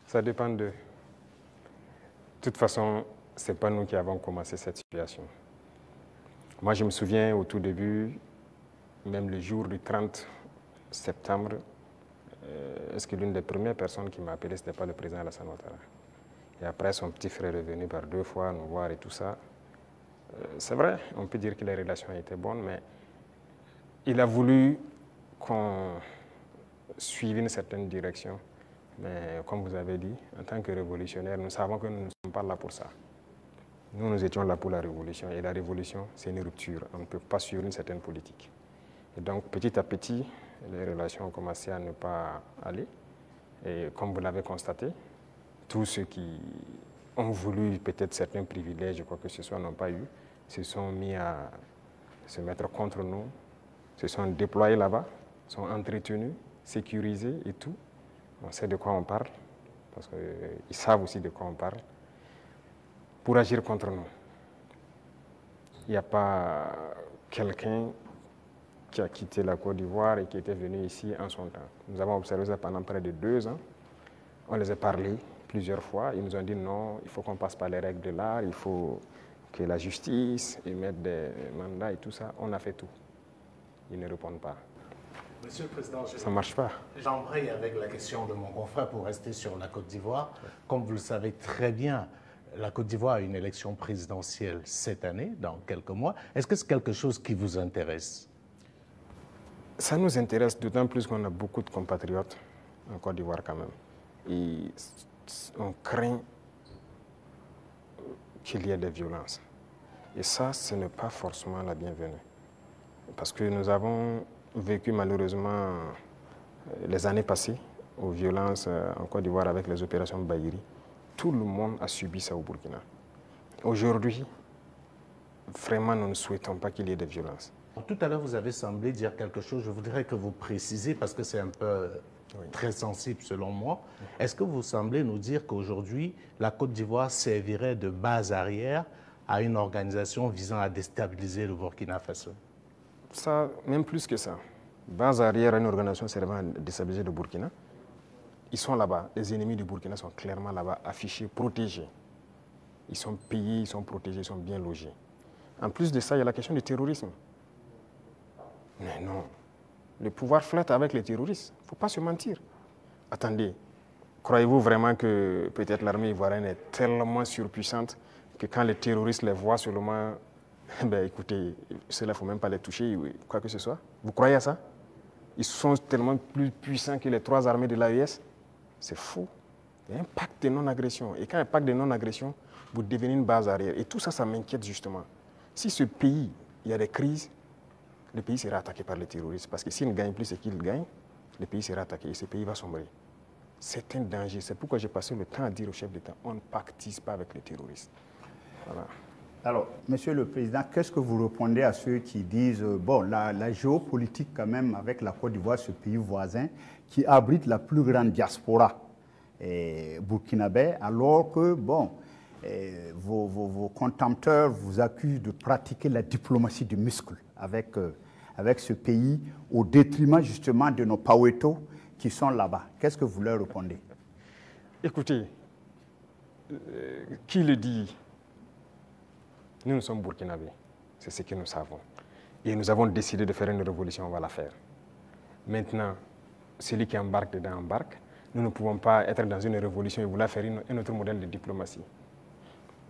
Ça dépend d'eux. De toute façon, ce n'est pas nous qui avons commencé cette situation. Moi, je me souviens au tout début, même le jour du 30 septembre, est-ce que l'une des premières personnes qui m'a appelé, ce n'était pas le président Alassane Ouattara. Et après, son petit frère est venu par 2 fois nous voir et tout ça. C'est vrai, on peut dire que les relations étaient bonnes, mais il a voulu qu'on suive une certaine direction. Mais comme vous avez dit, en tant que révolutionnaire, nous savons que nous ne sommes pas là pour ça. Nous étions là pour la révolution. Et la révolution, c'est une rupture. On ne peut pas suivre une certaine politique. Et donc, petit à petit, les relations ont commencé à ne pas aller. Et comme vous l'avez constaté, tous ceux qui ont voulu peut-être certains privilèges, quoi que ce soit, n'ont pas eu, se sont mis à se mettre contre nous, se sont déployés là-bas, sont entretenus, sécurisés et tout. On sait de quoi on parle, parce qu'ils savent aussi de quoi on parle, pour agir contre nous. Il n'y a pas quelqu'un qui a quitté la Côte d'Ivoire et qui était venu ici en son temps. Nous avons observé ça pendant près de 2 ans. On les a parlé plusieurs fois. Ils nous ont dit non, il faut qu'on passe par les règles de l'art, il faut que la justice émette des mandats et tout ça. On a fait tout. Ils ne répondent pas. Monsieur le Président, ça ne marche pas. J'embraye avec la question de mon confrère pour rester sur la Côte d'Ivoire. Comme vous le savez très bien, la Côte d'Ivoire a une élection présidentielle cette année, dans quelques mois. Est-ce que c'est quelque chose qui vous intéresse? Ça nous intéresse d'autant plus qu'on a beaucoup de compatriotes en Côte d'Ivoire quand même. Et on craint qu'il y ait des violences. Et ça, ce n'est pas forcément la bienvenue. Parce que nous avons vécu malheureusement les années passées aux violences en Côte d'Ivoire avec les opérations Bahiri. Tout le monde a subi ça au Burkina. Aujourd'hui, vraiment, nous ne souhaitons pas qu'il y ait des violences. Tout à l'heure, vous avez semblé dire quelque chose. Je voudrais que vous précisiez, parce que c'est un peu très sensible selon moi. Est-ce que vous semblez nous dire qu'aujourd'hui, la Côte d'Ivoire servirait de base arrière à une organisation visant à déstabiliser le Burkina Faso? Ça, même plus que ça. Base arrière à une organisation servant à déstabiliser le Burkina. Ils sont là-bas. Les ennemis du Burkina sont clairement là-bas, affichés, protégés. Ils sont payés, ils sont protégés, ils sont bien logés. En plus de ça, il y a la question du terrorisme. Mais non. Le pouvoir flotte avec les terroristes. Il ne faut pas se mentir. Attendez, croyez-vous vraiment que peut-être l'armée ivoirienne est tellement surpuissante que quand les terroristes les voient seulement, ben écoutez, ceux-là, il ne faut même pas les toucher, quoi que ce soit. Vous croyez à ça? Ils sont tellement plus puissants que les 3 armées de l'AES. C'est faux. Il y a un pacte de non-agression. Et quand il y a un pacte de non-agression, vous devenez une base arrière. Et tout ça, ça m'inquiète justement. Si ce pays, il y a des crises, le pays sera attaqué par les terroristes. Parce que s'ils ne gagnent plus ce qu'ils gagnent, le pays sera attaqué et ce pays va sombrer. C'est un danger. C'est pourquoi j'ai passé le temps à dire au chef d'État, on ne pactise pas avec les terroristes. Voilà. Alors, Monsieur le Président, qu'est-ce que vous répondez à ceux qui disent, bon, la géopolitique quand même avec la Côte d'Ivoire, ce pays voisin, qui abrite la plus grande diaspora burkinabé, alors que, bon, vos contempteurs vous accusent de pratiquer la diplomatie du muscle avec ce pays, au détriment justement de nos Paweto qui sont là-bas. Qu'est-ce que vous leur répondez? Écoutez, qui le dit? Nous sommes burkinabés, c'est ce que nous savons. Et nous avons décidé de faire une révolution, on va la faire. Maintenant, celui qui embarque dedans embarque. Nous ne pouvons pas être dans une révolution et vouloir faire un autre modèle de diplomatie.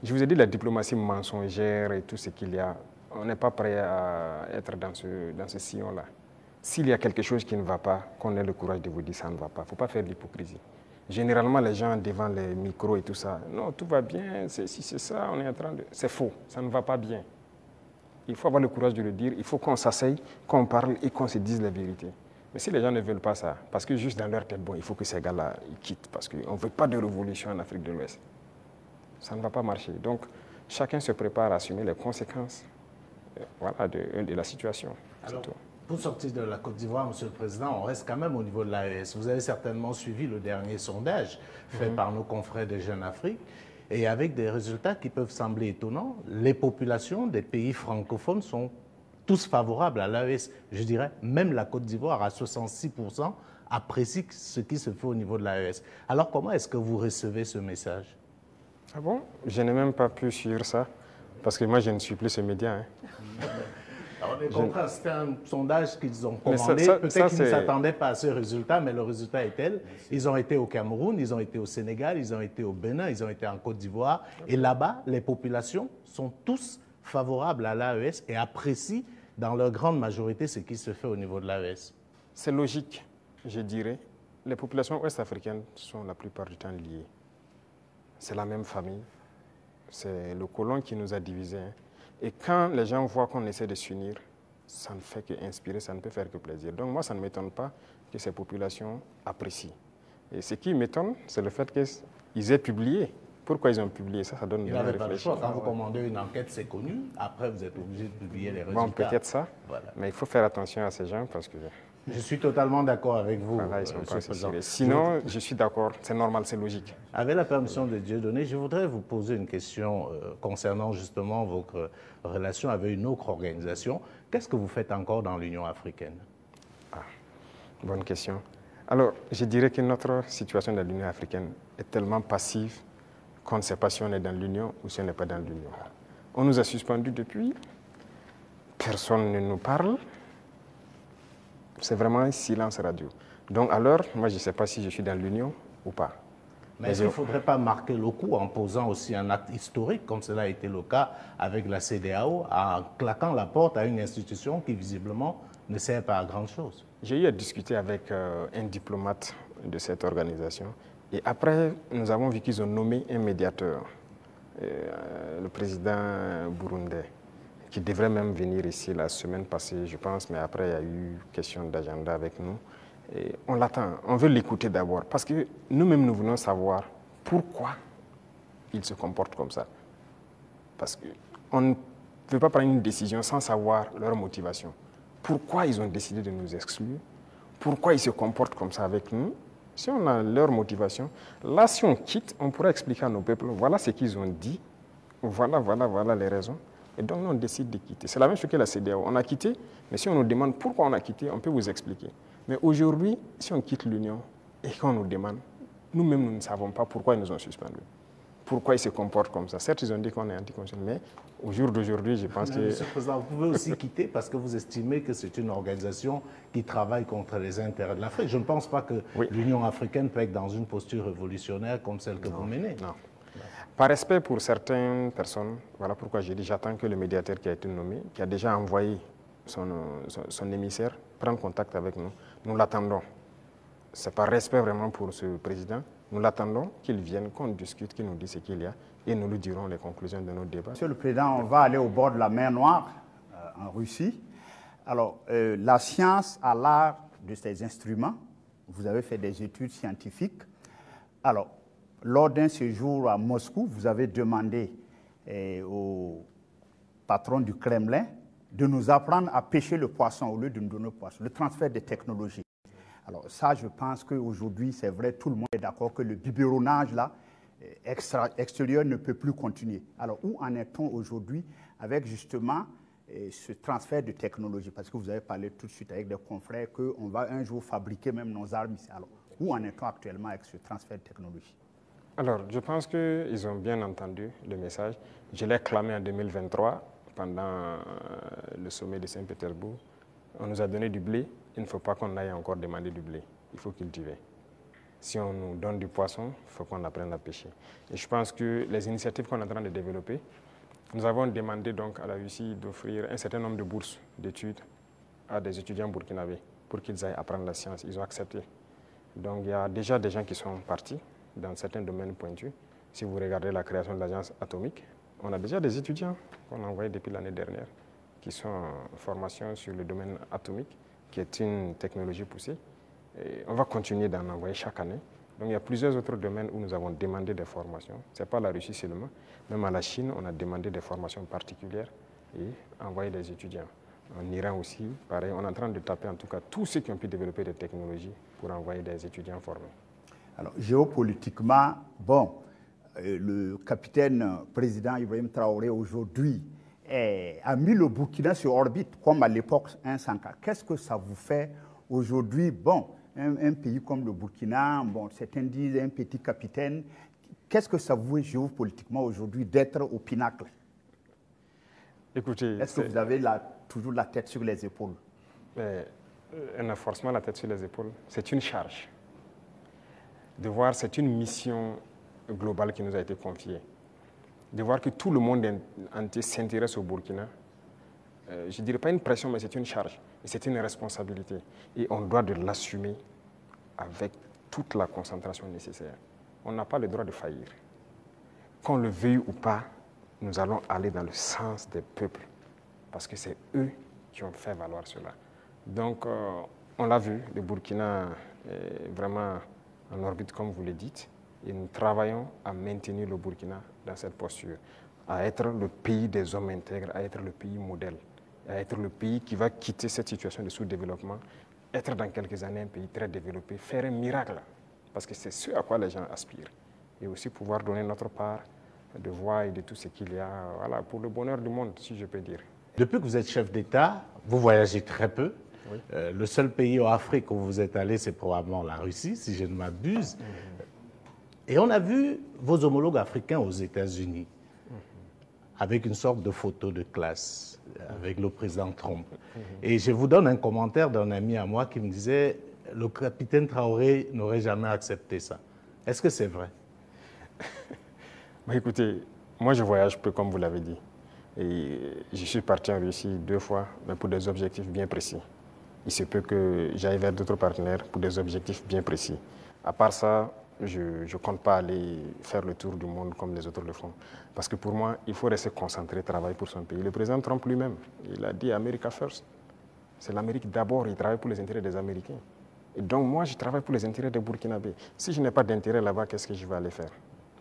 Je vous ai dit la diplomatie mensongère et tout ce qu'il y a. On n'est pas prêt à être dans ce sillon-là. S'il y a quelque chose qui ne va pas, qu'on ait le courage de vous dire ça ne va pas. Il ne faut pas faire de l'hypocrisie. Généralement, les gens devant les micros et tout ça, non, tout va bien, si c'est ça, on est en train de... C'est faux, ça ne va pas bien. Il faut avoir le courage de le dire, il faut qu'on s'asseye, qu'on parle et qu'on se dise la vérité. Mais si les gens ne veulent pas ça, parce que juste dans leur tête, bon, il faut que ces gars-là quittent, parce qu'on ne veut pas de révolution en Afrique de l'Ouest. Ça ne va pas marcher. Donc, chacun se prépare à assumer les conséquences voilà, de la situation. Alors, pour sortir de la Côte d'Ivoire, Monsieur le Président, on reste quand même au niveau de l'AES. Vous avez certainement suivi le dernier sondage fait par nos confrères de Jeune Afrique, et avec des résultats qui peuvent sembler étonnants. Les populations des pays francophones sont tous favorables à l'AES. Je dirais même la Côte d'Ivoire à 66% apprécient ce qui se fait au niveau de l'AES. Alors comment est-ce que vous recevez ce message? Ah bon? Je n'ai même pas pu suivre ça, parce que moi, je ne suis plus ce média. Hein. Alors, on est contraint, c'était un sondage qu'ils ont Mais commandé. ça, Peut-être qu'ils ne c'est- s'attendaient pas à ce résultat, mais le résultat est tel. Ils ont été au Cameroun, ils ont été au Sénégal, ils ont été au Bénin, ils ont été en Côte d'Ivoire. Et là-bas, les populations sont tous favorables à l'AES et apprécient dans leur grande majorité ce qui se fait au niveau de l'AES. C'est logique, je dirais. Les populations ouest-africaines sont la plupart du temps liées. C'est la même famille. C'est le colon qui nous a divisés. Hein. Et quand les gens voient qu'on essaie de s'unir, ça ne fait qu'inspirer, ça ne peut faire que plaisir. Donc moi, ça ne m'étonne pas que ces populations apprécient. Et ce qui m'étonne, c'est le fait qu'ils aient publié. Pourquoi ils ont publié ça? Ça donne Ils bien à n'avaient pas le réfléchir. choix. Quand vous commandez une enquête, c'est connu. Après, vous êtes obligé de publier les résultats. Bon, peut-être ça, Voilà. mais il faut faire attention à ces gens parce que Je suis totalement d'accord avec vous, voilà, ils ne sont Monsieur pas le assez Président. sérieux. Sinon, je suis d'accord, c'est normal, c'est logique. Avec la permission de Dieudonné, je voudrais vous poser une question concernant justement votre relation avec une autre organisation. Qu'est-ce que vous faites encore dans l'Union africaine? Bonne question. Alors, je dirais que notre situation dans l'Union africaine est tellement passive qu'on ne sait pas si on est dans l'Union ou si on n'est pas dans l'Union. On nous a suspendus depuis, personne ne nous parle, c'est vraiment un silence radio. Donc alors, moi je ne sais pas si je suis dans l'Union ou pas. Mais est-ce qu'il ne faudrait pas marquer le coup en posant aussi un acte historique, comme cela a été le cas avec la CEDEAO, en claquant la porte à une institution qui visiblement ne sert pas à grand-chose? J'ai eu à discuter avec un diplomate de cette organisation et après, nous avons vu qu'ils ont nommé un médiateur, le président burundais, qui devrait même venir ici la semaine passée, je pense, mais après, il y a eu question d'agenda avec nous. Et on l'attend, on veut l'écouter d'abord, parce que nous-mêmes, nous voulons savoir pourquoi ils se comportent comme ça. Parce qu'on ne peut pas prendre une décision sans savoir leur motivation. Pourquoi ils ont décidé de nous exclure? Pourquoi ils se comportent comme ça avec nous? Si on a leur motivation, là, si on quitte, on pourra expliquer à nos peuples, voilà ce qu'ils ont dit, voilà les raisons. Et donc, nous, on décide de quitter. C'est la même chose que la CEDEAO. On a quitté, mais si on nous demande pourquoi on a quitté, on peut vous expliquer. Mais aujourd'hui, si on quitte l'Union et qu'on nous demande, nous-mêmes, nous ne savons pas pourquoi ils nous ont suspendus. Pourquoi ils se comportent comme ça. Certes, ils ont dit qu'on est anticonstitutionnel, mais au jour d'aujourd'hui, je pense que... Monsieur le Président, vous pouvez aussi quitter parce que vous estimez que c'est une organisation qui travaille contre les intérêts de l'Afrique. Je ne pense pas que l'Union africaine peut être dans une posture révolutionnaire comme celle que vous menez. Non. Par respect pour certaines personnes, voilà pourquoi j'ai dit j'attends que le médiateur qui a été nommé, qui a déjà envoyé son émissaire, prenne contact avec nous. Nous l'attendons. Ce n'est pas respect vraiment pour ce président. Nous l'attendons qu'il vienne, qu'on discute, qu'il nous dise ce qu'il y a et nous lui dirons les conclusions de nos débats. Monsieur le Président, on va aller au bord de la mer Noire, en Russie. Alors, la science a l'art de ces instruments. Vous avez fait des études scientifiques. Alors, lors d'un séjour à Moscou, vous avez demandé au patron du Kremlin de nous apprendre à pêcher le poisson au lieu de nous donner le poisson, le transfert des technologies. Alors ça, je pense qu'aujourd'hui, c'est vrai, tout le monde est d'accord que le biberonnage là, extérieur ne peut plus continuer. Alors où en est-on aujourd'hui avec justement ce transfert de technologie? Parce que vous avez parlé tout de suite avec des confrères qu'on va un jour fabriquer même nos armes ici. Alors où en est-on actuellement avec ce transfert de technologie? Alors, je pense qu'ils ont bien entendu le message. Je l'ai clamé en 2023 pendant le sommet de Saint-Pétersbourg. On nous a donné du blé. Il ne faut pas qu'on aille encore demander du blé. Il faut cultiver. Si on nous donne du poisson, il faut qu'on apprenne à pêcher. Et je pense que les initiatives qu'on est en train de développer, nous avons demandé donc à la Russie d'offrir un certain nombre de bourses d'études à des étudiants burkinabés pour qu'ils aillent apprendre la science. Ils ont accepté. Donc il y a déjà des gens qui sont partis dans certains domaines pointus. Si vous regardez la création de l'agence atomique, on a déjà des étudiants qu'on a envoyés depuis l'année dernière qui sont en formation sur le domaine atomique, qui est une technologie poussée. Et on va continuer d'en envoyer chaque année. Donc il y a plusieurs autres domaines où nous avons demandé des formations. Ce n'est pas la Russie seulement. Même à la Chine, on a demandé des formations particulières et envoyé des étudiants. En Iran aussi, pareil, on est en train de taper en tout cas tous ceux qui ont pu développer des technologies pour envoyer des étudiants formés. Alors, géopolitiquement, bon, le capitaine président Ibrahim Traoré aujourd'hui a mis le Burkina sur orbite, comme à l'époque un Sankara. Qu'est-ce que ça vous fait aujourd'hui? Bon, un pays comme le Burkina, bon, certains disent un petit capitaine. Qu'est-ce que ça vous est géopolitiquement aujourd'hui d'être au pinacle? Écoutez, est-ce que vous avez toujours la tête sur les épaules? Un renforcement la tête sur les épaules, c'est une charge. De voir, c'est une mission globale qui nous a été confiée. De voir que tout le monde entier s'intéresse au Burkina, je ne dirais pas une pression, mais c'est une charge. Et c'est une responsabilité. Et on doit de l'assumer avec toute la concentration nécessaire. On n'a pas le droit de faillir. Qu'on le veuille ou pas, nous allons aller dans le sens des peuples. Parce que c'est eux qui ont fait valoir cela. Donc, on l'a vu, le Burkina est vraiment en orbite, comme vous le dites. Et nous travaillons à maintenir le Burkina dans cette posture, à être le pays des hommes intègres, à être le pays modèle, à être le pays qui va quitter cette situation de sous-développement, être dans quelques années un pays très développé, faire un miracle, parce que c'est ce à quoi les gens aspirent. Et aussi pouvoir donner notre part de voix et de tout ce qu'il y a, voilà, pour le bonheur du monde, si je peux dire. Depuis que vous êtes chef d'État, vous voyagez très peu. Oui. Le seul pays en Afrique où vous êtes allé, c'est probablement la Russie, si je ne m'abuse. Et on a vu vos homologues africains aux États-Unis, avec une sorte de photo de classe, avec le président Trump. Et je vous donne un commentaire d'un ami à moi qui me disait « Le capitaine Traoré n'aurait jamais accepté ça ». Est-ce que c'est vrai? Écoutez, moi je voyage peu, comme vous l'avez dit. Et je suis parti en Russie 2 fois, mais pour des objectifs bien précis. Il se peut que j'aille vers d'autres partenaires pour des objectifs bien précis. À part ça, je ne compte pas aller faire le tour du monde comme les autres le font. Parce que pour moi, il faut rester concentré, travailler pour son pays. Le président Trump lui-même, il a dit « America first ». C'est l'Amérique d'abord, il travaille pour les intérêts des Américains. Et donc moi, je travaille pour les intérêts des Burkinabés. Si je n'ai pas d'intérêt là-bas, qu'est-ce que je vais aller faire?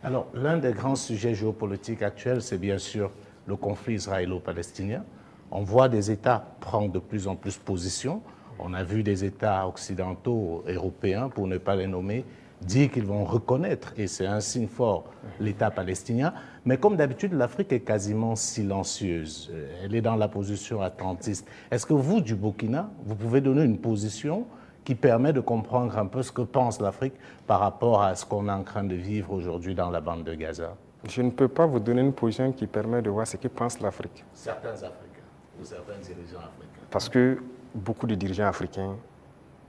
Alors, l'un des grands sujets géopolitiques actuels, c'est bien sûr le conflit israélo-palestinien. On voit des États prendre de plus en plus position. On a vu des États occidentaux, européens, pour ne pas les nommer, dire qu'ils vont reconnaître, et c'est un signe fort, l'État palestinien. Mais comme d'habitude, l'Afrique est quasiment silencieuse. Elle est dans la position attentiste. Est-ce que vous, du Burkina, vous pouvez donner une position qui permet de comprendre un peu ce que pense l'Afrique par rapport à ce qu'on est en train de vivre aujourd'hui dans la bande de Gaza? Je ne peux pas vous donner une position qui permet de voir ce que pense l'Afrique. Certains Africains, ou certains dirigeants africains. Parce que beaucoup de dirigeants africains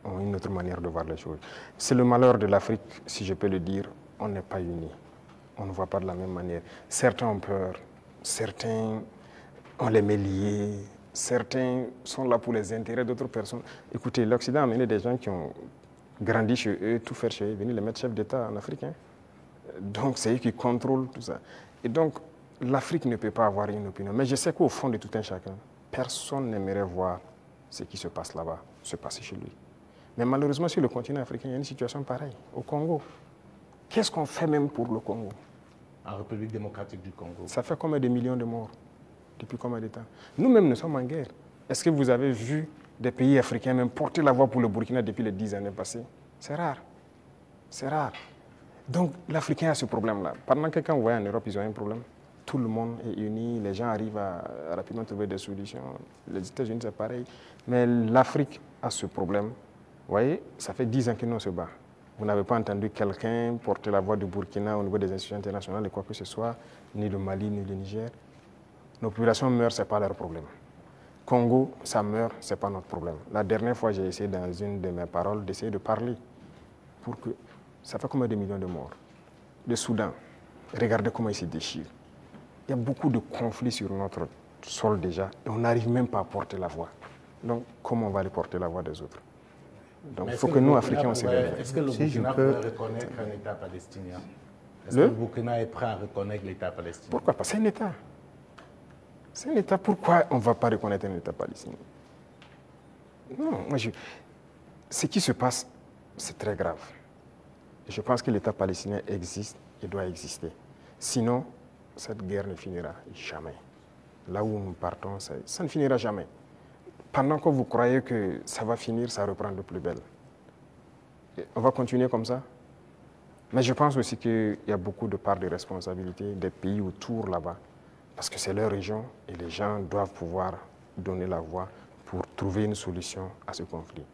ont une autre manière de voir les choses. C'est le malheur de l'Afrique, si je peux le dire, on n'est pas unis. On ne voit pas de la même manière. Certains ont peur, certains on les met liés, certains sont là pour les intérêts d'autres personnes. Écoutez, l'Occident a amené des gens qui ont grandi chez eux, tout faire chez eux, venir les mettre chefs d'État en Afrique. Donc c'est eux qui contrôlent tout ça. Et donc l'Afrique ne peut pas avoir une opinion. Mais je sais qu'au fond de tout un chacun, personne n'aimerait voir ce qui se passe là-bas, se passer chez lui. Mais malheureusement, sur le continent africain, il y a une situation pareille. Au Congo, qu'est-ce qu'on fait même pour le Congo? En République démocratique du Congo. Ça fait combien de millions de morts? Depuis combien de temps? Nous-mêmes, nous sommes en guerre. Est-ce que vous avez vu des pays africains même porter la voix pour le Burkina depuis les 10 années passées? C'est rare. C'est rare. Donc, l'Africain a ce problème-là. Pendant que quand vous voyez en Europe, ils ont un problème. Tout le monde est uni, les gens arrivent à rapidement trouver des solutions. Les États-Unis, c'est pareil. Mais l'Afrique a ce problème. Vous voyez, ça fait 10 ans que nous on se bat. Vous n'avez pas entendu quelqu'un porter la voix du Burkina au niveau des institutions internationales et quoi que ce soit, ni le Mali, ni le Niger. Nos populations meurent, ce n'est pas leur problème. Congo, ça meurt, ce n'est pas notre problème. La dernière fois, j'ai essayé dans une de mes paroles d'essayer de parler pour que... Ça fait combien de millions de morts? Le Soudan, regardez comment il se déchire. Il y a beaucoup de conflits sur notre sol déjà et on n'arrive même pas à porter la voix. Donc, comment on va aller porter la voix des autres? Donc, il faut que nous, Africains, on se lève. Est-ce que le Burkina peut reconnaître un État palestinien? Est-ce que le Burkina est prêt à reconnaître l'État palestinien? Pourquoi pas? C'est un État. C'est un État. Pourquoi on ne va pas reconnaître un État palestinien? Non, ce qui se passe, c'est très grave. Je pense que l'État palestinien existe et doit exister. Sinon, cette guerre ne finira jamais. Là où nous partons, ça ne finira jamais. Pendant que vous croyez que ça va finir, ça reprend de plus belle. Et on va continuer comme ça. Mais je pense aussi qu'il y a beaucoup de parts de responsabilité des pays autour là-bas, parce que c'est leur région et les gens doivent pouvoir donner la voix pour trouver une solution à ce conflit.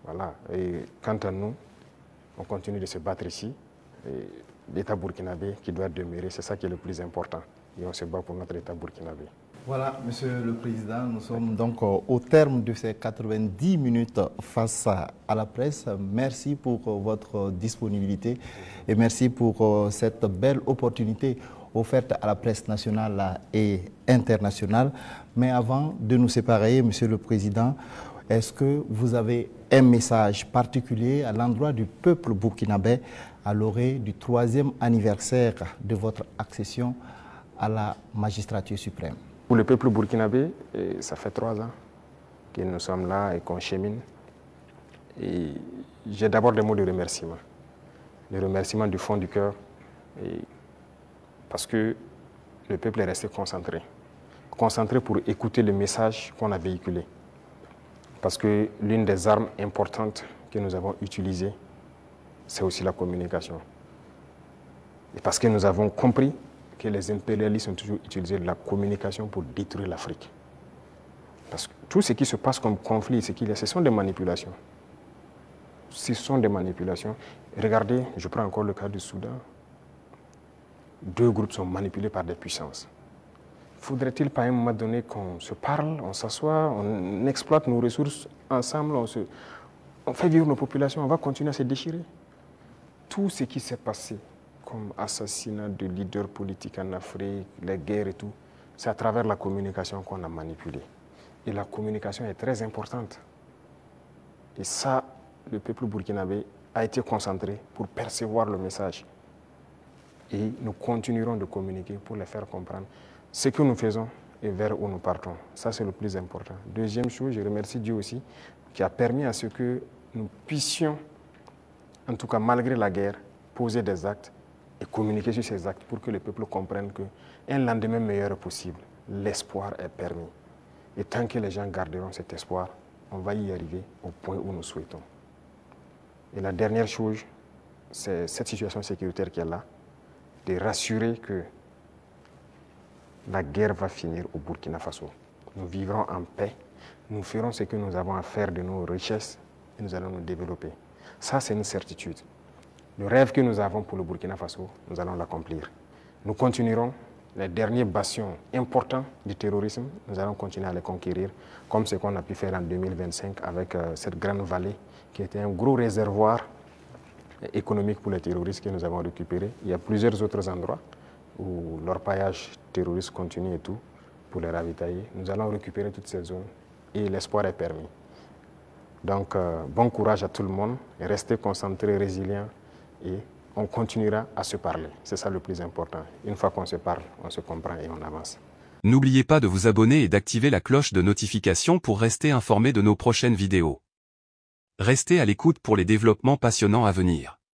Voilà. Et quant à nous, on continue de se battre ici. L'État burkinabé qui doit demeurer, c'est ça qui est le plus important. Et on se bat pour notre État burkinabé. Voilà, Monsieur le Président, nous sommes donc au terme de ces 90 minutes face à la presse. Merci pour votre disponibilité et merci pour cette belle opportunité offerte à la presse nationale et internationale. Mais avant de nous séparer, Monsieur le Président, est-ce que vous avez un message particulier à l'endroit du peuple burkinabé à l'orée du 3e anniversaire de votre accession à la magistrature suprême? Pour le peuple burkinabé, ça fait 3 ans que nous sommes là et qu'on chemine. Et j'ai d'abord des mots de remerciement. Des remerciements du fond du cœur. Parce que le peuple est resté concentré. Concentré pour écouter le message qu'on a véhiculé. Parce que l'une des armes importantes que nous avons utilisées, c'est aussi la communication. Et parce que nous avons compris que les impérialistes ont toujours utilisé la communication pour détruire l'Afrique. Parce que tout ce qui se passe comme conflit, ce sont des manipulations. Ce sont des manipulations. Regardez, je prends encore le cas du Soudan. 2 groupes sont manipulés par des puissances. Faudrait-il pas à un moment donné qu'on se parle, on s'assoit, on exploite nos ressources ensemble, on fait vivre nos populations, on va continuer à se déchirer? Tout ce qui s'est passé comme assassinat de leaders politiques en Afrique, les guerres et tout, c'est à travers la communication qu'on a manipulé. Et la communication est très importante. Et ça, le peuple burkinabé a été concentré pour percevoir le message. Et nous continuerons de communiquer pour les faire comprendre ce que nous faisons et vers où nous partons. Ça, c'est le plus important. Deuxième chose, je remercie Dieu aussi, qui a permis à ce que nous puissions, en tout cas malgré la guerre, poser des actes et communiquer sur ces actes pour que le peuple comprenne qu'un lendemain meilleur est possible. L'espoir est permis. Et tant que les gens garderont cet espoir, on va y arriver au point où nous souhaitons. Et la dernière chose, c'est cette situation sécuritaire qui est là, de rassurer que la guerre va finir au Burkina Faso. Nous vivrons en paix, nous ferons ce que nous avons à faire de nos richesses et nous allons nous développer. Ça, c'est une certitude. Le rêve que nous avons pour le Burkina Faso, nous allons l'accomplir. Nous continuerons les derniers bastions importants du terrorisme, nous allons continuer à les conquérir, comme ce qu'on a pu faire en 2025 avec cette grande vallée qui était un gros réservoir économique pour les terroristes que nous avons récupéré. Il y a plusieurs autres endroits où l'orpaillage terroriste continue et tout, pour les ravitailler. Nous allons récupérer toutes ces zones et l'espoir est permis. Donc, bon courage à tout le monde, restez concentrés, résilients et on continuera à se parler. C'est ça le plus important. Une fois qu'on se parle, on se comprend et on avance. N'oubliez pas de vous abonner et d'activer la cloche de notification pour rester informé de nos prochaines vidéos. Restez à l'écoute pour les développements passionnants à venir.